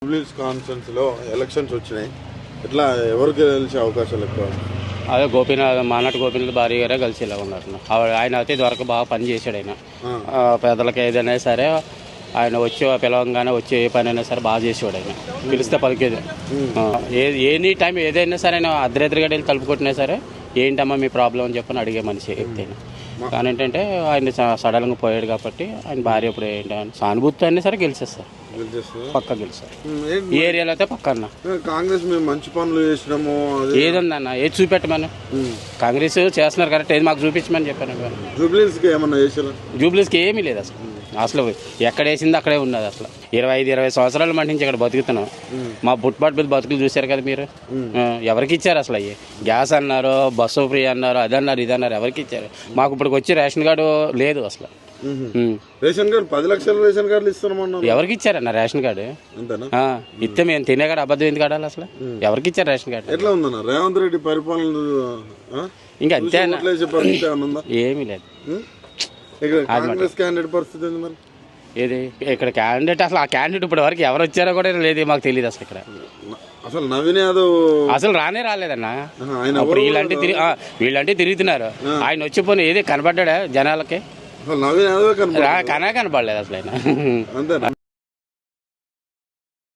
జూబ్లీహిల్స్ కాన్స్టిట్యున్సీలో ఎలక్షన్స్ వచ్చినాయి. ఇట్లా ఎవరికి గెలిచే అవకాశాలు ఎక్కువ? అదే మానాటి గోపీనాథ్ భార్య గారే కలిసిలా ఉన్నారు. ఆయన అయితే ఇదివరకు బాగా పని చేశాడు. ఆయన పేదలకు ఏదైనా సరే ఆయన వచ్చి పిలవంగానే వచ్చి ఏ పని అయినా సరే బాగా చేసేవాడు. ఆయన పిలిస్తే పలికేది. ఎనీ టైం ఏదైనా సరే ఆయన అర్ధరాత్రిగా వెళ్ళి తలుపు కొట్టినా సరే ఏంటమ్మా మీ ప్రాబ్లం అని చెప్పని అడిగే మనిషి ఎత్తైనా. కానీ ఏంటంటే ఆయన సడన్గా పోయాడు కాబట్టి ఆయన భార్య ఇప్పుడు ఏంటంటే సానుభూతి అయినా సరే గెలిచేస్తారు, పక్క గెలిచారు. ఈ ఏరియాలో అయితే పక్క అన్న కాంగ్రెస్ మేము మంచి పనులు చేసినాము ఏదన్నా ఏది చూపెట్టమని కాంగ్రెస్ చేస్తున్నారు కరెక్ట్, ఏది మాకు చూపించమని చెప్పాను. జూబ్లీహిల్స్కి ఏమన్నా చేసారా? జూబ్లీహిల్స్కి ఏమీ లేదు అసలు ఎక్కడ వేసింది అక్కడే ఉన్నది. అసలు 25-20 సంవత్సరాల మట్టి నుంచి ఇక్కడ బతుకుతున్నాం. మా పుట్టుబాటు మీద బతుకులు చూశారు కదా మీరు. ఎవరికి ఇచ్చారు అసలు? అయ్యి గ్యాస్ అన్నారు, బస్సు ఫ్రీ అన్నారు, అదన్నారు ఇదన్నారు, ఎవరికి ఇచ్చారు? మాకు ఇప్పుడు వచ్చి రేషన్ కార్డు లేదు అసలు. రేషన్ కార్డు 10 లక్షల రేషన్ కార్డులు ఇస్తున్నామన్నా. ఎవరికి ఇచ్చారన్న రేషన్ కార్డు? ఇస్తే మేము తినే కాడ అబద్ధం ఎందుకు ఆడాలి అసలు? ఎవరికి ఇచ్చారు రేషన్ కార్డు? ఎట్లా ఉందన్న రేవంత్ రెడ్డి పరిపాలన? ఇంకా అంతే ఏమీ లేదు. కాంగ్రెస్ క్యాండిడేట్ పరిస్థితి ఏంది మరి? ఏది ఇక్కడ క్యాండిడేట్ అసలు ఆ క్యాండిడేట్ ఇప్పుడు వరకు ఎవరు వచ్చారో కూడా లేదు, మాకు తెలియదు అసలు. ఇక్కడ అసలు నవీన్ యాదవ్ అసలు రాలేదన్న. అప్పుడు వీళ్ళంటే తిరుగుతున్నారు. ఆయన వచ్చిపోయి ఏది కనబడ్డా జనాలకి? నవీన్ యాదవ్ కనబడలేదు అసలు ఆయన. అంతేనా?